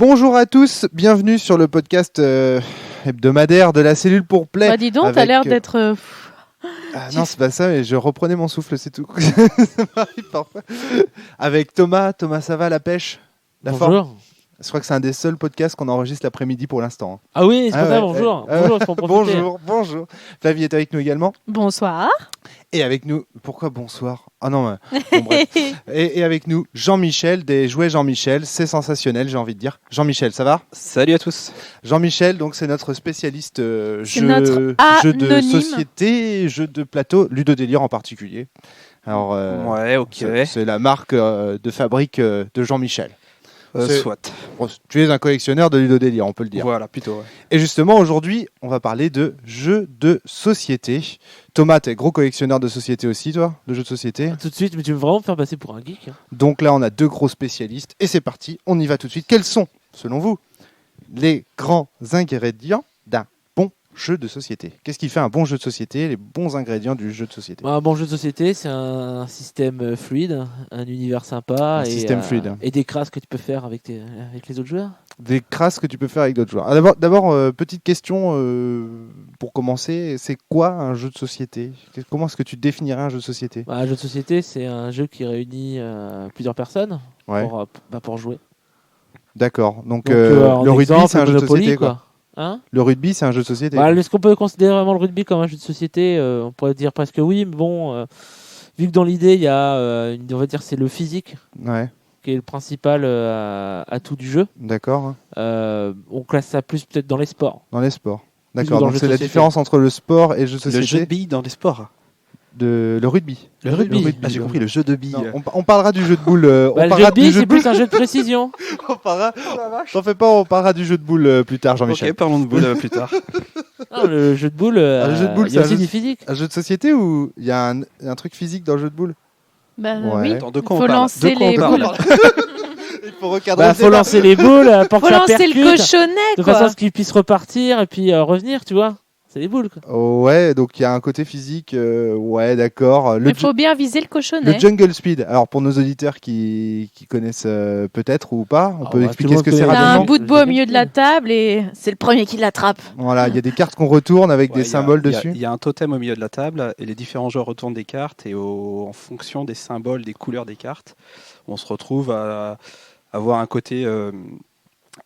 Bonjour à tous, bienvenue sur le podcast hebdomadaire de la cellule pour Play. Bah dis donc, avec... t'as l'air d'être... non, c'est pas ça, mais je reprenais mon souffle, c'est tout. Ça m'arrive parfois. Avec Thomas, ça va, la pêche, la Bonjour. forme. Je crois que c'est un des seuls podcasts qu'on enregistre l'après-midi pour l'instant. Ah oui, c'est pour ça, ouais, bonjour. ouais. Bonjour, il faut en profiter. Bonjour. Flavie est avec nous également. Bonsoir. Et avec nous, pourquoi bonsoir ? Ah non, bon, bref. Et avec nous, Jean-Michel, des jouets Jean-Michel, c'est sensationnel, j'ai envie de dire. Jean-Michel, ça va ? Salut à tous. Jean-Michel, donc c'est notre spécialiste jeu de anonyme. société, jeu de plateau, Ludodélire en particulier. Alors, Ouais, ok. c'est la marque de fabrique de Jean-Michel. Soit. Bon, tu es un collectionneur de Ludodélire, on peut le dire. Voilà, plutôt. Ouais. Et justement, aujourd'hui, on va parler de jeux de société. Thomas, t'es gros collectionneur de société aussi, toi, de jeux de société. Tout de suite, mais tu veux vraiment me faire passer pour un geek hein. Donc là, on a deux gros spécialistes. Et c'est parti, on y va tout de suite. Quels sont, selon vous, les grands ingrédients d'un bon jeu de société ? Qu'est-ce qui fait un bon jeu de société ? Les bons ingrédients du jeu de société. Un bon jeu de société, c'est un système fluide, un univers sympa Système fluide. Et des crasses que tu peux faire avec les autres joueurs. Des crasses que tu peux faire avec d'autres joueurs. Ah, d'abord, petite question pour commencer. C'est quoi un jeu de société ? Comment est-ce que tu définirais un jeu de société ? Un jeu de société, c'est un jeu qui réunit plusieurs personnes pour jouer. D'accord. Donc, en le rugby, exemple, c'est un jeu de Monopoly, société, quoi. Hein ? Le rugby, c'est un jeu de société. Est-ce qu'on peut considérer vraiment le rugby comme un jeu de société ? On pourrait dire presque oui, mais bon, vu que dans l'idée, il y a, on va dire, c'est le physique. Ouais. Qui est le principal atout du jeu. D'accord. On classe ça plus peut-être dans les sports. Dans les sports. D'accord. Donc c'est la société. différence entre le sport et le jeu de société. Le jeu de billes dans les sports. Le rugby. Le rugby. Ah, j'ai compris, le jeu de billes. Non, on parlera du jeu de boule. Le rugby, c'est plus un jeu de précision. On parlera du jeu de boule plus tard, Jean-Michel. Ok, parlons de boule plus tard. Non, le jeu de boule, il y a aussi du physique. Un jeu de société ou il y a un truc physique dans le jeu de boule ? Bah Ouais. oui, Attends, de il quoi on faut parle lancer les boules. Il faut recadrer le Faut débat. lancer les boules pour Faut que ça lancer percute, le cochonnet, de quoi. façon à ce qu'il puisse repartir et puis revenir, tu vois. C'est des boules, quoi. Oh, ouais, donc il y a un côté physique. Ouais, d'accord. Il faut bien viser le cochonnet. Le Jungle Speed. Alors pour nos auditeurs qui connaissent peut-être ou pas, on peut expliquer ce que c'est T'as rapidement. un bout de bois au milieu de la table et c'est le premier qui l'attrape. Voilà, il y a des cartes qu'on retourne avec des Ouais, symboles il y a- dessus. Il y a un totem au milieu de la table et les différents joueurs retournent des cartes et en fonction des symboles, des couleurs des cartes, on se retrouve à avoir un côté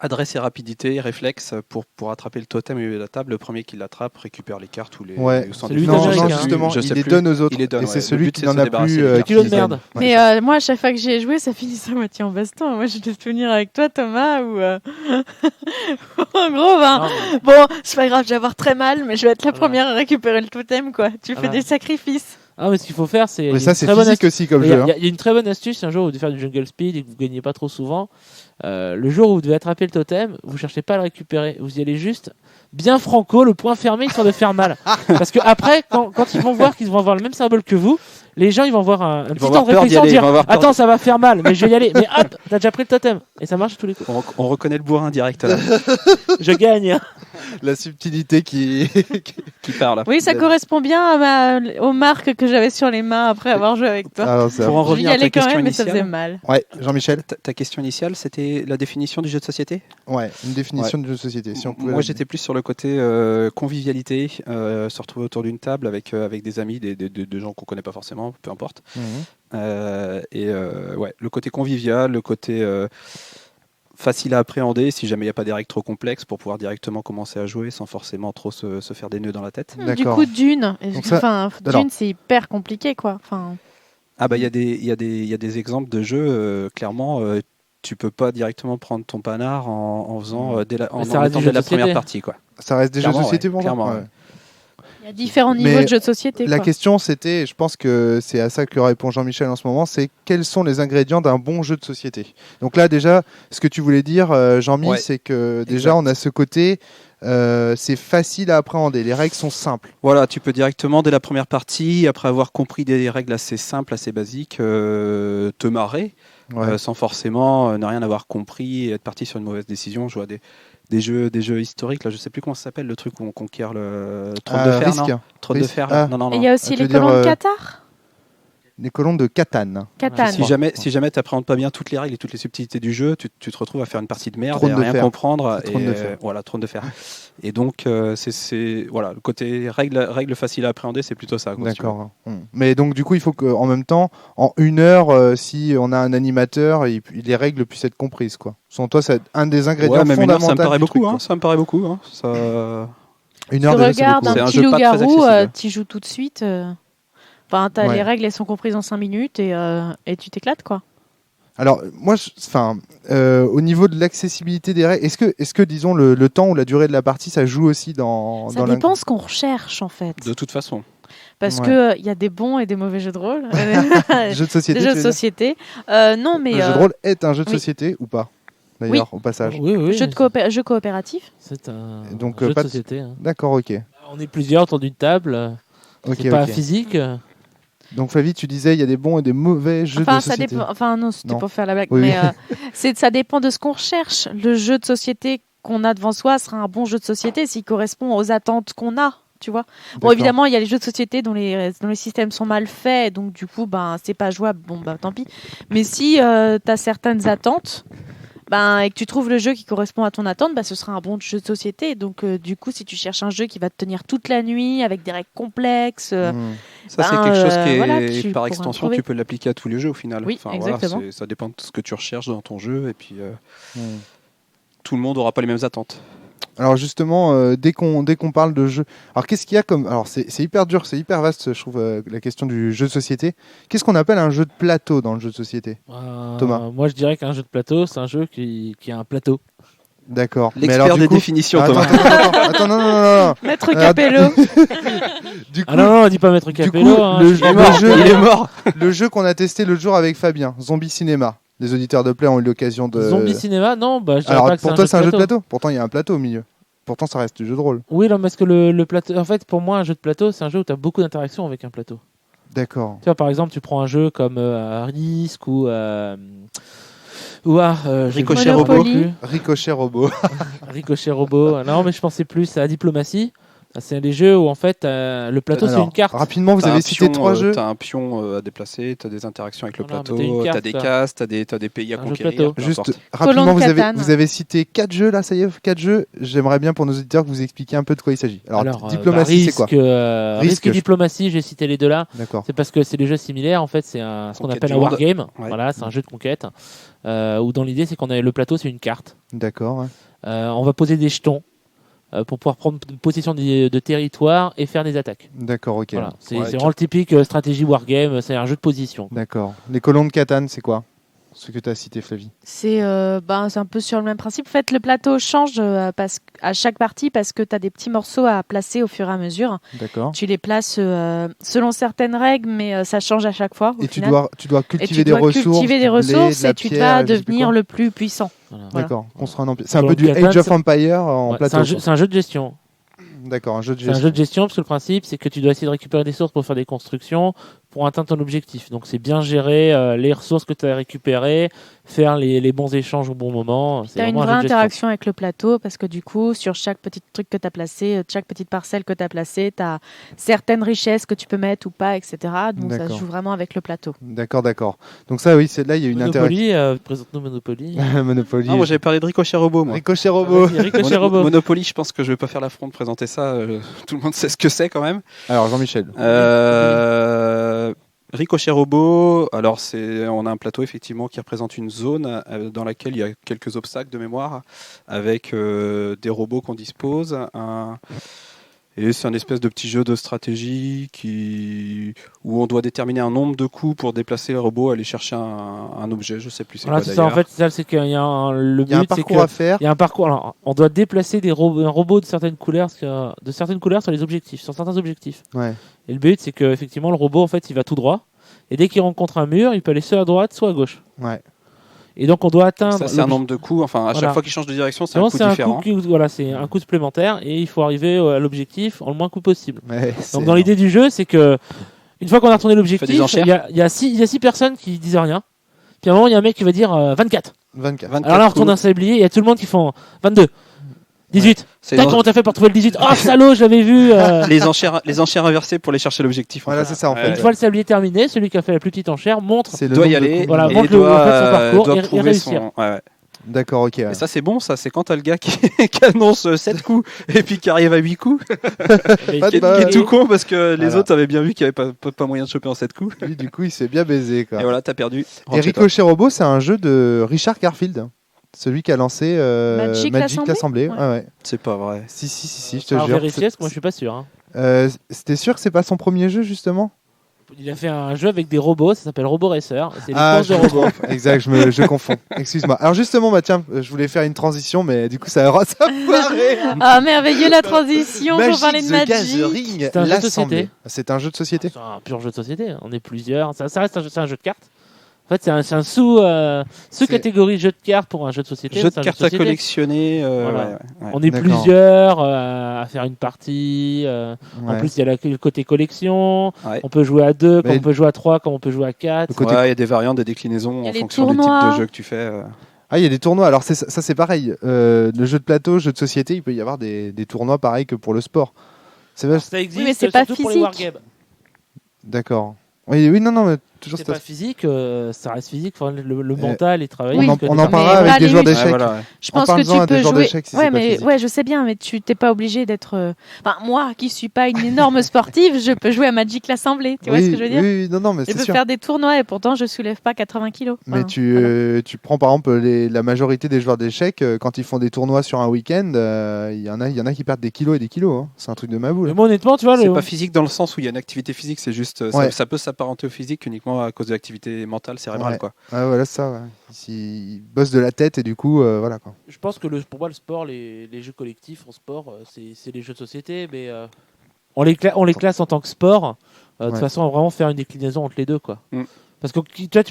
adresse et rapidité, réflexe pour attraper le totem au milieu de la table. Le premier qui l'attrape récupère les cartes ou les. Ouais. ou s'en C'est lui défend. qui Non, donne, non, hein. justement, Je il sais les plus. donne aux autres. Il les donne, et c'est ouais. celui Le but, qui c'est n'en de a se débarrasser plus des kilo de qui merde. gagne. Ouais. Mais moi, à chaque fois que j'y ai joué, ça finissait à moitié en baston. Moi, j'ai des souvenirs avec toi, Thomas, où en gros, Non, bon, c'est pas grave, je vais avoir très mal, mais je vais être la première à récupérer le totem, quoi. Tu fais Voilà. des sacrifices. mais ce qu'il faut faire, c'est. Mais ça, c'est très bonne physique aussi comme Il y, jeu. a, il y a une très bonne astuce un jour où vous devez faire du jungle speed et que vous gagnez pas trop souvent. Le jour où vous devez attraper le totem, vous cherchez pas à le récupérer. Vous y allez juste bien franco, le poing fermé, histoire de faire mal. Parce que après, quand ils vont voir qu'ils vont avoir le même symbole que vous, les gens ils vont avoir un petit vont temps de avoir peur d'y réflexion, aller, dire ils vont avoir peur attends, ça va faire mal, mais je vais y aller. Mais hop, t'as déjà pris le totem et ça marche à tous les coups. On reconnaît le bourrin direct là, Je gagne. La subtilité qui. qui parle. Oui, ça correspond bien aux marques que j'avais sur les mains après avoir joué avec toi. Alors, ça- Pour en J'y revenir à allais ta quand question même, mais ça faisait initiale. mal. Ouais, Jean-Michel. Ta question initiale, c'était la définition du jeu de société. Ouais, une définition de jeu de société. Si on pouvait Moi, la- j'étais plus sur le côté convivialité, se retrouver autour d'une table avec des amis, des gens qu'on connaît pas forcément, peu importe. Mhm. Ouais, le côté convivial, le côté facile à appréhender, si jamais il n'y a pas des règles trop complexes, pour pouvoir directement commencer à jouer sans forcément trop se faire des nœuds dans la tête. Du D'accord. coup, Dune. Donc ça- Enfin, alors- Dune, c'est hyper compliqué, quoi. Enfin, Ah bah il y a des exemples de jeux, clairement. Tu peux pas directement prendre ton panard en faisant dès la, en, Mais ça en reste étant du dès jeu la de société. première partie, quoi. Ça reste des jeux de Clairement, société ouais, pour toi clairement, Ouais. ouais. il y a différents Mais niveaux de jeux de société, La quoi. question, c'était, et je pense que c'est à ça que répond Jean-Michel en ce moment, c'est quels sont les ingrédients d'un bon jeu de société. Donc là, déjà, ce que tu voulais dire, Jean-Mi, Ouais. c'est que déjà, Exact. on a ce côté, c'est facile à appréhender, les règles sont simples. Voilà, tu peux directement, dès la première partie, après avoir compris des règles assez simples, assez basiques, te marrer, Ouais. sans forcément ne rien avoir compris et être parti sur une mauvaise décision. Je vois des jeux historiques, là, je sais plus comment ça s'appelle, le truc où on conquiert le trône de fer, Risque. non Trône de Risque. fer, là. Ah. Non, non, Et non. il y a aussi tu les veux dire, colons de Qatar. Les colons de Catan. Catan. Si jamais tu n'appréhendes pas bien toutes les règles et toutes les subtilités du jeu, tu te retrouves à faire une partie de merde Trône et à de rien fer. comprendre. C'est trône de fer. Voilà, trône de fer. Et donc, c'est voilà, le côté règles faciles à appréhender, c'est plutôt ça. Quoi, si tu veux. D'accord. Mais donc, du coup, il faut qu'en même temps, en 1 heure, si on a un animateur, les règles puissent être comprises. Quoi. Selon toi, c'est un des ingrédients Ouais, même 1 heure, fondamentaux. ça me paraît du beaucoup. truc, quoi. Ça me paraît beaucoup. Ça... 1 Tu heure, déjà, c'est regardes beaucoup. C'est un un petit jeu pas très loup-garou, accessible. tu joues tout de suite. Enfin, t'as Ouais. les règles, elles sont comprises en 5 minutes et tu t'éclates, quoi. Alors, moi, au niveau de l'accessibilité des règles, est-ce que disons, le temps ou la durée de la partie, ça joue aussi dans Ça dépend ce qu'on recherche, en fait. De toute façon. Parce Ouais. que il y a des bons et des mauvais jeux de rôle. jeu de société. Des jeux tu de veux dire société. Non, mais Le jeu de rôle est un jeu de oui. société ou pas D'ailleurs, au passage. Oui. jeu coopératif. C'est un Donc, jeu de pas de- société. Hein. D'accord, ok. On est plusieurs autour d'une table. Ok, C'est pas ok. physique. Donc, Flavie, tu disais, il y a des bons et des mauvais jeux Enfin, de ça société. dépend. Enfin, non, c'était Non. pour faire la blague. Oui, Mais oui. ça dépend de ce qu'on recherche. Le jeu de société qu'on a devant soi sera un bon jeu de société s'il correspond aux attentes qu'on a. Tu vois. Bon, D'accord. évidemment, il y a les jeux de société dont les systèmes sont mal faits, donc du coup, ben, c'est pas jouable. Bon, bah, tant pis. Mais si tu as certaines attentes, et que tu trouves le jeu qui correspond à ton attente, ce sera un bon jeu de société. Donc, du coup, si tu cherches un jeu qui va te tenir toute la nuit avec des règles complexes, Hmm. Ça, c'est quelque chose qui est, voilà, tu par pourras extension, trouver. tu peux l'appliquer à tous les jeux au final. Oui, Voilà, exactement. ça dépend de ce que tu recherches dans ton jeu et puis Hmm. tout le monde n'aura pas les mêmes attentes. Alors justement, dès qu'on parle de jeu, alors qu'est-ce qu'il y a comme, alors c'est hyper dur, c'est hyper vaste, je trouve, la question du jeu de société. Qu'est-ce qu'on appelle un jeu de plateau dans le jeu de société? Thomas. Moi, je dirais qu'un jeu de plateau, c'est un jeu qui a un plateau. D'accord. Mais L'expert alors, du des coup- définitions, Attends, Thomas. attends, non. Maître Capello. Du coup, Ah non, dis pas Maître du Capello. coup, hein. le jeu, Il est mort. le jeu qu'on a testé l'autre jour avec Fabien, Zombie Cinéma. Les auditeurs de Play ont eu l'occasion de. Zombie cinéma, non, je dirais Alors pas que pour toi, c'est un jeu de plateau. Pourtant, il y a un plateau au milieu. Pourtant, ça reste du jeu de rôle. Oui, non, parce que le plateau, en fait, pour moi, un jeu de plateau, c'est un jeu où tu as beaucoup d'interactions avec un plateau. D'accord. Tu vois, par exemple, tu prends un jeu comme Risk ou Ricochet Monopoly. Ricochet Robot. Ricochet Robot. Non, mais je pensais plus à Diplomatie. C'est les jeux où en fait le plateau c'est Alors, une carte. Rapidement, vous T'as avez un cité pion, 3 jeux. T'as un pion à déplacer, t'as des interactions avec le Voilà, plateau, mais t'as une carte, t'as des ça. cases, t'as des pays à Un jeu de conquérir. plateau. peu Juste importe. rapidement, Colon de Catane. vous avez cité 4 jeux là, ça y est, 4 jeux. J'aimerais bien pour nos auditeurs que vous expliquiez un peu de quoi il s'agit. Alors, diplomatie, c'est quoi? Risque et Diplomatie, j'ai cité les deux là. D'accord. C'est parce que c'est des jeux similaires. En fait, c'est ce qu'on Conquête appelle du un monde. wargame. Ouais. Voilà, c'est un jeu de conquête. Où dans l'idée, c'est qu'on a le plateau, c'est une carte. D'accord. Ouais. On va poser des jetons pour pouvoir prendre possession de territoire et faire des attaques. D'accord, ok. Voilà, c'est Ouais, vraiment le typique stratégie wargame. C'est un jeu de position. D'accord. Les colons de Catane, c'est quoi? Ce que tu as cité, Flavie. C'est un peu sur le même principe. En fait, le plateau change à chaque partie parce que tu as des petits morceaux à placer au fur et à mesure. D'accord. Tu les places selon certaines règles, mais ça change à chaque fois. Et tu dois Et cultiver tu des dois ressources. cultiver des du blé, ressources de la et tu pierre, vas je sais plus devenir quoi. le plus puissant. Voilà. D'accord. Construire un empire. C'est un Colons peu de du Catane, Age of c'est- Empire en Ouais, plateau. c'est un jeu de gestion. D'accord, un jeu de C'est un gestion. jeu de gestion parce que le principe c'est que tu dois essayer de récupérer des sources pour faire des constructions pour atteindre ton objectif. Donc c'est bien gérer les ressources que tu as récupérées, faire les bons échanges au bon moment. C'est Tu as une vraiment un vraie jeu de gestion. interaction avec le plateau parce que du coup, sur chaque petit truc que tu as placé, chaque petite parcelle que tu as placée, tu as certaines richesses que tu peux mettre ou pas, etc. Donc ça se D'accord. joue vraiment avec le plateau. D'accord. Donc ça, oui, c'est là, il y a une interaction. Monopoly, présente-nous Monopoly. Monopoly. Ah, moi j'avais parlé de Ricochet Robot, moi. Ricochet Robot. Vas-y, Ricochet Robot. Monopoly, je pense que je vais pas faire l'affront de présenter ça. Tout le monde sait ce que c'est quand même. Alors, Jean-Michel. Ricochet Robot, alors on a un plateau effectivement qui représente une zone dans laquelle il y a quelques obstacles de mémoire avec des robots qu'on dispose. Et c'est un espèce de petit jeu de stratégie où on doit déterminer un nombre de coups pour déplacer le robot, aller chercher un objet, je sais plus c'est Voilà, quoi c'est ça. En d'ailleurs. fait, ça, c'est qu'il y a le Il y a un but, c'est parcours à que faire. il y a un parcours. Alors, on doit déplacer un robot de certaines couleurs, sur les objectifs, sur certains objectifs. Ouais. Et le but, c'est que effectivement, le robot, en fait, il va tout droit. Et dès qu'il rencontre un mur, il peut aller soit à droite, soit à gauche. Ouais. Et donc, on doit atteindre. Ça c'est un nombre de coups, enfin à Voilà. chaque fois qu'il change de direction c'est Non, un coup c'est différent. c'est un coup supplémentaire et il faut arriver à l'objectif en le moins coup possible. Ouais, Donc dans l'idée du jeu, c'est que une fois qu'on a retourné Fait l'objectif, des enchères. il y a six personnes qui disent rien. Puis à un moment, il y a un mec qui va dire 24. 24. 24 Alors là, on retourne coups. un sablier et il y a tout le monde qui font 22. 18. C'est Putain, comment t'as fait pour trouver le 18? Oh, salaud, j'avais vu. les enchères inversées pour aller chercher l'objectif. en Voilà, fait. c'est ça en Ouais. fait. Une fois le sablier terminé, celui qui a fait la plus petite enchère montre. C'est le doit y nombre de aller coups. Voilà, et montre doit, en fait son parcours doit et prouver réussir. son. Ouais. D'accord, ok. Ouais. Et ça, c'est bon, ça. C'est quand t'as le gars qui, qui annonce 7 coups et puis qui arrive à 8 coups. Mais Pas de Qui bol. est tout con parce que les Voilà. autres avaient bien vu qu'il n'y avait pas moyen de choper en 7 coups. Lui, du coup, il s'est bien baisé. Quoi. Et voilà, t'as perdu. Et Rentre chez toi. Ricochet Robot, c'est un jeu de Richard Garfield, celui qui a lancé Magic l'Assemblée. Ouais. Ouais, ouais. C'est pas vrai. Si, je te Alors jure. vérifier, parce que moi je suis pas sûr. Hein. C'était sûr que c'est pas son premier jeu, justement Il a fait un jeu avec des robots, ça s'appelle Robo Racer. C'est les Ah, courses de je me robots. trompe. Exact, je confonds. Excuse-moi. Alors justement, bah tiens, je voulais faire une transition, mais du coup, ça a foiré. Ah, merveilleux la transition pour parler de the Magic. Gathering, C'est un jeu de l'Assemblée. société. C'est un jeu de société. C'est un pur jeu de société. On est plusieurs. Ça reste c'est un jeu de cartes. En fait, c'est un sous-catégorie jeu de cartes pour un jeu de société. Jeu C'est de un cartes à société. collectionner. Voilà. Ouais. On est D'accord. plusieurs à faire une partie. En Ouais. plus, il y a le côté collection. Ouais. On peut jouer à 2, comme Mais- on peut jouer à 3, comme on peut jouer à 4. Le côté- Ouais, il y a des variantes, des déclinaisons Il y a en les fonction du type tournois. de jeu que tu fais. Ah, il y a des tournois. Alors ça, c'est pareil. Le jeu de plateau, jeu de société, il peut y avoir des tournois pareils que pour le sport. C'est vrai. Ça existe, Oui, mais c'est pas surtout pour les physique. wargames. D'accord. Oui, non, mais toujours. C'est pas physique, ça reste physique. Enfin, le mental, il travaille. Oui. On en parce que parlera Mais avec pas des les joueurs muscles. d'échecs. voilà, ouais. Je En pense que parlant à tu des peux joueurs jouer. d'échecs, si c'est Ouais, pas mais physique. ouais, je sais bien, mais tu t'es pas obligé d'être. Enfin, moi, qui suis pas une énorme sportive, je peux jouer à Magic l'Assemblée. Tu vois ce que je veux dire? Oui, non, mais Je c'est peux sûr. faire des tournois et pourtant je soulève pas 80 kilos. Mais Enfin, tu, voilà. tu prends par exemple la majorité des joueurs d'échecs, quand ils font des tournois sur un week-end, il y en a qui perdent des kilos et des kilos. Hein. C'est un truc de ma boule. Mais moi, honnêtement, tu vois, C'est le- pas physique dans le sens où il y a une activité physique, c'est juste Ouais. ça peut s'apparenter au physique uniquement à cause de l'activité mentale cérébrale Ouais. quoi. Ah, voilà ça. Ouais. Ils bossent de la tête et du coup, voilà quoi. je pense que pour moi, le sport, les jeux collectifs en sport, c'est les jeux de société, mais on les classe en tant que sport. De toute Ouais. façon, on va vraiment faire une déclinaison entre les deux, quoi. Mm. Parce que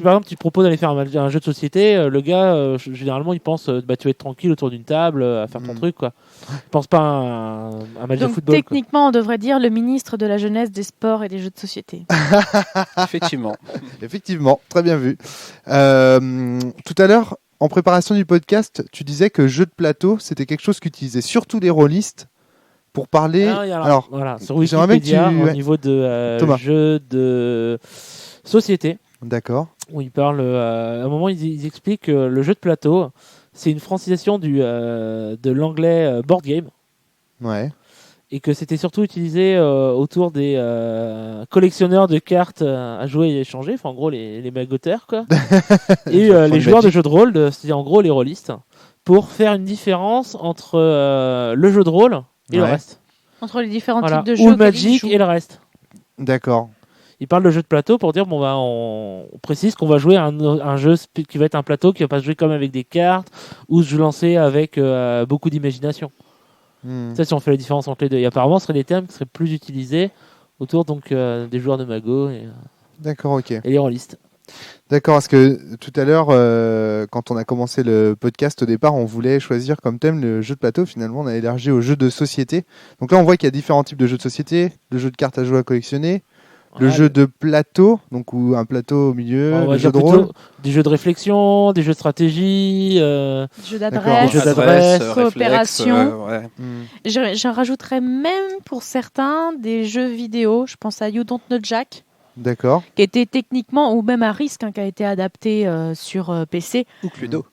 par exemple, tu proposes d'aller faire un jeu de société, le gars, généralement, il pense, bah, tu vas être tranquille autour d'une table, à faire ton Mm. truc, quoi. Il pense pas à un match de Donc football. Quoi. techniquement, on devrait dire le ministre de la jeunesse, des sports et des jeux de société. Effectivement. Effectivement, très bien vu. Tout à l'heure, en préparation du podcast, tu disais que jeu de plateau, c'était quelque chose qu'utilisaient surtout les rôlistes pour parler. Alors, voilà, sur j'aimerais bien que Wikipédia, tu- au ouais. niveau de Thomas. jeux de société, d'accord. où ils parlent, à un moment, ils expliquent que le jeu de plateau, c'est une francisation de l'anglais board game, Ouais. et que c'était surtout utilisé autour des collectionneurs de cartes à jouer et échanger, enfin en gros les magoteurs, quoi, et Font les du joueurs de Magic. jeux de rôle, c'est en gros les rôlistes, pour faire une différence entre le jeu de rôle et le Ouais. reste. Entre les différents Voilà. types de Ou jeux. le auxquels ils Magic jouent. et le reste. D'accord. Il parle de jeu de plateau pour dire bon bah on précise qu'on va jouer un jeu qui va être un plateau qui va pas se jouer comme avec des cartes ou se lancer avec beaucoup d'imagination. Hmm. Ça si on fait la différence entre les deux. Et apparemment ce seraient des termes qui seraient plus utilisés autour donc des joueurs de Mago et D'accord, ok. les rôlistes. D'accord, parce que tout à l'heure, quand on a commencé le podcast, au départ, on voulait choisir comme thème le jeu de plateau. Finalement, on a élargi au jeu de société. Donc là, on voit qu'il y a différents types de jeux de société. Le jeu de cartes à jouer à collectionner, le Ouais, jeu de plateau, donc où un plateau au milieu, on va le dire jeu de plutôt rôle. des jeux de réflexion, des jeux de stratégie. Jeux D'accord. d'adresse, Des jeux d'adresse, coopération. ouais. Hmm. J'en rajouterais même pour certains des jeux vidéo. Je pense à You Don't Know Jack, D'accord. qui était techniquement, ou même à risque, hein, qui a été adapté sur PC, Ou Cluedo.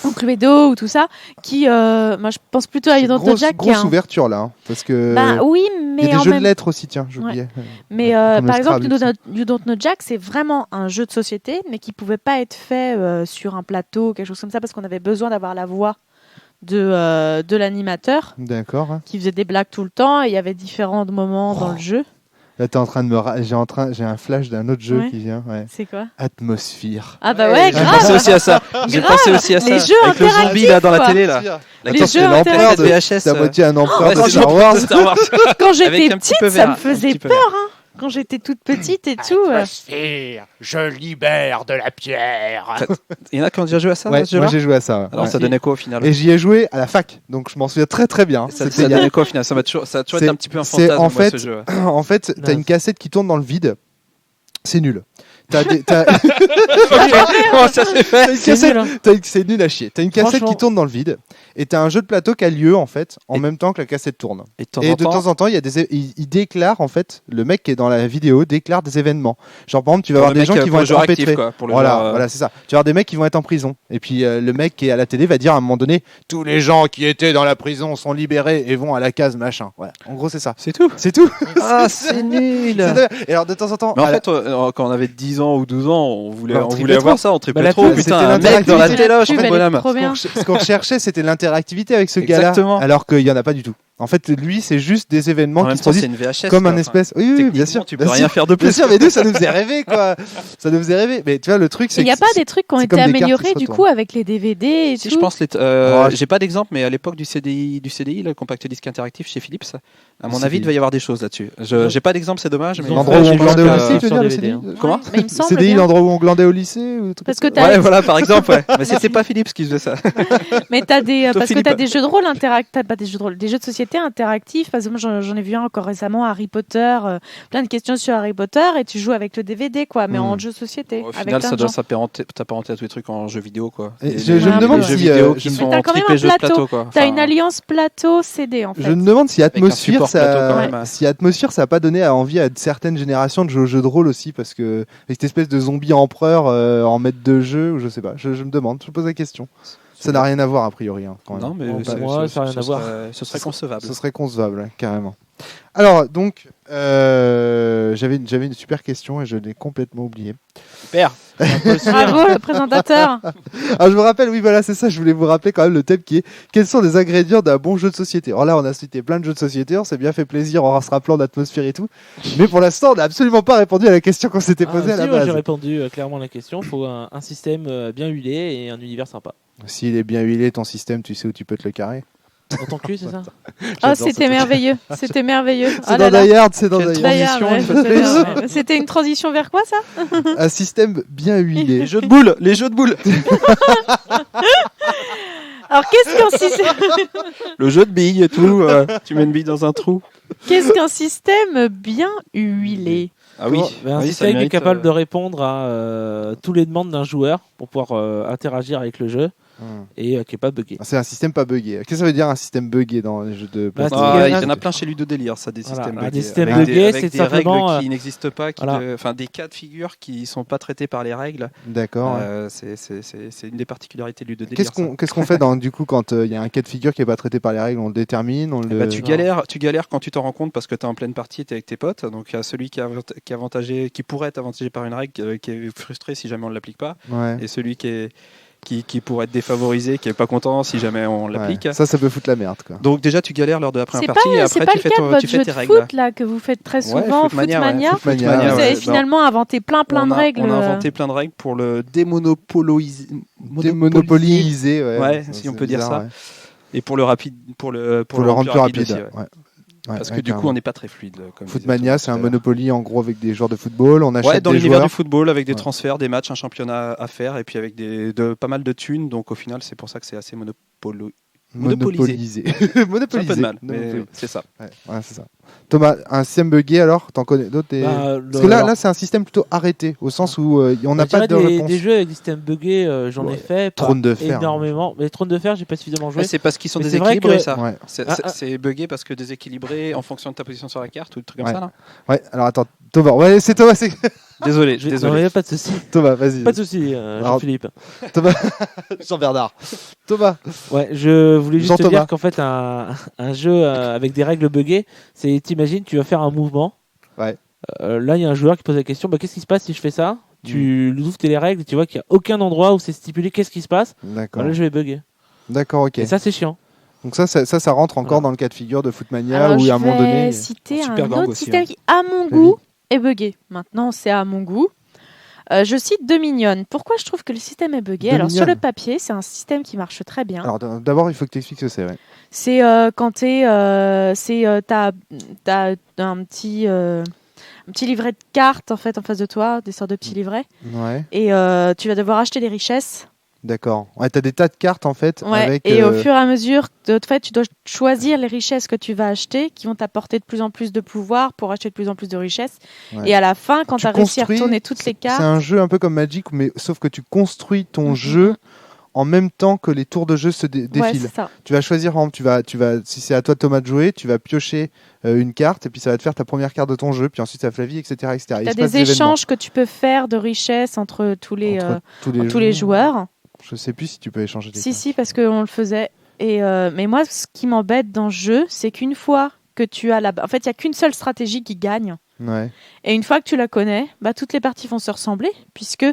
ou Cluedo, ou tout ça, qui, moi je pense plutôt à You Don't Know Grosse, Jack. qui est grosse un- ouverture là, hein, parce que Bah oui, il y mais a en des jeux de même lettres aussi, tiens, j'oubliais. Mais Comme le par exemple, Scrabble aussi. You Don't Know Jack, c'est vraiment un jeu de société, mais qui pouvait pas être fait sur un plateau, quelque chose comme ça, parce qu'on avait besoin d'avoir la voix de l'animateur D'accord. Hein. qui faisait des blagues tout le temps. Et il y avait différents moments dans le jeu. Là, t'es en train de j'ai un flash d'un autre jeu Ouais. qui vient. Ouais. C'est quoi? Atmosphère. Ah bah ouais, J'ai grave. pensé aussi à ça. J'ai Grave. pensé aussi à ça. Les jeux avec le zombie là dans la interactifs, télé là. Les Attends, jeux c'est l'empereur interactifs. de VHS. C'est à moitié un empereur Ouais, de c'est Star l'empereur Wars. de Star Wars. Quand j'étais Avec un petit petite, peu ça vert, me un faisait petit peu peur. Hein. Quand j'étais toute petite et tout. Atmosphère, je libère de la pierre. Il y en a qui ont déjà joué à ça Ouais, dans ce jeu-là. moi j'ai joué à ça. ouais. Alors Ouais. ça donnait quoi au final? Et j'y ai joué à la fac, donc je m'en souviens très très bien. Ça C'était il y a- donnait quoi au final? Ça a toujours été C'est- un petit peu un c'est fantasme en moi, fait- ce jeu. En fait, t'as Non. une cassette qui tourne dans le vide. C'est nul. Comment ça s'est fait? T'as une C'est cassette- nul, hein. c'est nul à chier. T'as une cassette Franchement. qui tourne dans le vide et t'as un jeu de plateau qui a lieu en fait en même temps que la cassette tourne. Et Et de temps en temps, il y a il déclare en fait, le mec qui est dans la vidéo déclare des événements. Genre par exemple, tu vas avoir des gens qui vont être empêtrés. Voilà, c'est ça. Tu vas avoir des mecs qui vont être en prison. Et puis le mec qui est à la télé va dire à un moment donné, tous les gens qui étaient dans la prison sont libérés et vont à la case machin. Voilà. En gros, c'est ça. C'est tout. C'est tout. Ah, c'est nul. Et alors de temps en temps, Mais en à la- fait, quand on avait 10 ans ou 12 ans, on voulait on triplait avoir trop. ça, on triplait Bah, la trop. pub, c'était Putain, un mec dans la l'interactivité. téloche, La pub, mon elle est bonhomme. trop bien. ce qu'on recherchait, c'était l'interactivité avec ce Exactement. gars-là, alors qu'il n'y en a pas du tout. En fait, lui, c'est juste des événements En qui même se temps, produisent c'est une VHS. comme quoi. un espèce. Oui, oui, bien sûr. Tu peux bien rien sûr. faire de Bien plus. sûr, mais nous, ça nous faisait rêver, quoi. Ça nous faisait rêver. Mais tu vois, le truc, c'est Il n'y a que pas des trucs qui ont c'est été comme des cartes qui améliorés se du retournent. coup avec les DVD et Si tout. je pense, Oh, j'ai pas d'exemple, mais à l'époque du CDI, le compact disque interactif chez Philips, à mon Le avis, il CDI. devait y avoir des choses là-dessus. J'ai pas d'exemple, c'est dommage. Ils Mais ont l'endroit où fait, on j'ai glandait vu au un lycée, tu veux sur dire, le DVD, CDI hein. Comment Ouais, mais il me semble CDI, bien. l'endroit où on glandait au lycée ou tout Parce comme que ça. t'as- Ouais, voilà, par exemple, ouais. Mais c'était pas Philips qui faisait ça. Mais t'as des Plutôt parce que Philippe. t'as des jeux de rôle interactifs, pas des jeux de rôle, des jeux de société interactifs. Parce que moi j'en ai vu un encore récemment, Harry Potter, plein de questions sur Harry Potter et tu joues avec le DVD quoi, mais Hmm. en jeu de société. Au avec final, plein ça de doit gens. s'apparenter à tous les trucs en jeux vidéo, quoi. Et Et je les- me Ouais, demande les jeux si, vidéo je qui me- sont Mais t'as quand même triplés un jeux de plateau. plateau, quoi. T'as Enfin, une alliance plateau CD en fait. Je me demande si Avec un Atmosphere, support plateau, quand même. si Atmosphere, ça a pas donné envie à certaines générations de jouer aux jeux de rôle aussi, parce que avec cette espèce de zombie empereur en maître de jeu, ou je sais pas. Je me demande, je pose la question. Ça n'a rien à voir a priori, hein, quand même. Non, mais Bon, c'est- moi, ce- ça a rien ce à voir. serait- Ce serait concevable. Ce serait concevable, hein, carrément. Alors, donc, j'avais une super question et je l'ai complètement oubliée. Super. Bravo le présentateur. Alors, je me rappelle, oui, voilà, c'est ça, je voulais vous rappeler quand même le thème qui est quels sont les ingrédients d'un bon jeu de société. Alors là, on a cité plein de jeux de société, on s'est bien fait plaisir en se rappelant d'atmosphère et tout. Mais pour l'instant, on n'a absolument pas répondu à la question qu'on s'était posée à la Si, moi, base. j'ai répondu clairement à la question. Il faut un système bien huilé et un univers sympa. S'il est bien huilé, ton système, tu sais où tu peux te le carrer. Dans ton cul, c'est ça Oh, J'adore c'était ce truc. merveilleux. C'était merveilleux. C'est Oh là dans là. Die Hard, c'est dans Quelle Die Die Hard. Hard, ouais, Transition, je une sais fois de bien, ouais. C'était une transition vers quoi ça? Un système bien huilé. Les jeux de boules, les jeux de boules. Alors qu'est-ce qu'un système Le jeu de billes et tout. Tu mets une bille dans un trou. Qu'est-ce qu'un système bien huilé? Ah oui. Mais un Oui, ça système qui est mérite, capable de répondre à tous les demandes d'un joueur pour pouvoir interagir avec le jeu et qui n'est pas buggé. C'est un système pas buggé. Qu'est-ce que ça veut dire un système buggé dans les jeux de Bah, plateau Ah, il y en a- il y en a plein chez Ludo Délire, ça, des Voilà, systèmes des buggés. systèmes Avec buggés, avec c'est des simplement, règles qui n'existent pas, voilà. enfin des cas de figure qui sont pas traités par les règles. D'accord. C'est une des particularités de Ludo Délire. Qu'est-ce qu'on fait du coup quand il y a un cas de figure qui est pas traité par les règles, on le détermine, on le. Bah, tu galères quand tu t'en rends compte parce que tu es en pleine partie, tu es avec tes potes. Donc il y a celui qui est avantagé, qui pourrait être avantagé par une règle, qui est frustré si jamais on ne l'applique pas, Ouais. et celui qui pourrait être défavorisé, qui est pas content si jamais on l'applique. Ouais. Ça peut foutre la merde, quoi. Donc déjà tu galères lors de la C'est première pas, partie et c'est après pas tu le fais, cas de votre tu jeu fais tes de règles. foot là que vous faites très Ouais, souvent, Footmania, Footmania. ouais. Footmania, Vous ouais. avez Non. finalement inventé plein de On a règles. inventé plein de règles pour le démonopoliser. Démonopoliser, ouais. Ouais, Ça, si on c'est peut dire bizarre, ça. ouais. Et pour le rapide, pour le rendre plus rapide. aussi, ouais. Ouais. Parce Ouais, que du coup carrément. on n'est pas très fluide. Comme disait Footmania, Thomas c'est un tout à l'heure. Monopoly en gros avec des joueurs de football. On achète Ouais, dans des l'univers joueurs. du football avec des Ouais. transferts, des matchs, un championnat à faire et puis avec pas mal de thunes. Donc au final, c'est pour ça que c'est assez Monopolisé. C'est un Monopolisé. peu de mal, mais Monopoly. c'est ça. Ouais, c'est ça. Thomas, un système buggé alors, t'en connais d'autres Bah, Parce que là, c'est un système plutôt arrêté, au sens où on n'a pas de réponse. des jeux avec des systèmes buggés, j'en ai Ouais. fait pas Trône de fer, énormément. Mais Trône de fer, j'ai pas suffisamment joué. Ouais, c'est parce qu'ils sont Mais c'est vrai déséquilibrés, que- ça. Ouais. C'est buggé parce que déséquilibré en fonction de ta position sur la carte ou des trucs comme Ouais. ça. Là. Ouais, alors attends, Thomas. Ouais, c'est Thomas, c'est Désolé, Non, désolé. y a pas de souci. Thomas, vas-y. Pas de souci, Alors- Jean-Philippe. Thomas, Jean-Bernard. Thomas. Ouais, je voulais juste te Jean-Thomas. dire qu'en fait, un jeu avec des règles buggées, c'est t'imagines, tu vas faire un mouvement. Ouais. Là, il y a un joueur qui pose la question qu'est-ce qui se passe si je fais ça? Tu ouvres les règles et tu vois qu'il n'y a aucun endroit où c'est stipulé qu'est-ce qui se passe. D'accord. Là, je vais bugger. D'accord, ok. Et ça, c'est chiant. Donc ça rentre encore Voilà. dans le cas de figure de Footmania Alors, où je à un moment donné. vais citer Super un Gang autre aussi, système hein. qui, à mon goût, est buggé. Maintenant, c'est à mon goût. Je cite Dominion. Pourquoi je trouve que le système est buggé? Alors, sur Dominion. le papier, c'est un système qui marche très bien. Alors d'abord, il faut que tu expliques ce que c'est. Ouais. C'est quand t'as un petit livret de cartes en fait en face de toi, des sortes de petits livrets, Ouais. et tu vas devoir acheter des richesses D'accord. Ouais, t'as des tas de cartes en fait. Ouais, avec, et au fur et à mesure, en fait, tu dois choisir les richesses que tu vas acheter qui vont t'apporter de plus en plus de pouvoir pour acheter de plus en plus de richesses. Ouais. Et à la fin, quand Tu tu as réussi à construis- retourner toutes les C'est cartes, un jeu un peu comme Magic, mais sauf que tu construis ton Mhm. jeu en même temps que les tours de jeu se ouais, défilent. c'est ça. Tu vas choisir, par exemple, si c'est à toi Thomas de jouer, tu vas piocher une carte et puis ça va te faire ta première carte de ton jeu, puis ensuite ça fait la vie, etc. etc. Tu Il as se passe des événements échanges que tu peux faire de richesses entre tous les, entre tous les joueurs. Je sais plus si tu peux échanger des Si, cartes. si, parce qu'on le faisait. Et, mais moi, ce qui m'embête dans ce jeu, c'est qu'une fois que tu as en fait, il n'y a qu'une seule stratégie qui gagne. Ouais. Et une fois que tu la connais, bah, toutes les parties vont se ressembler, puisque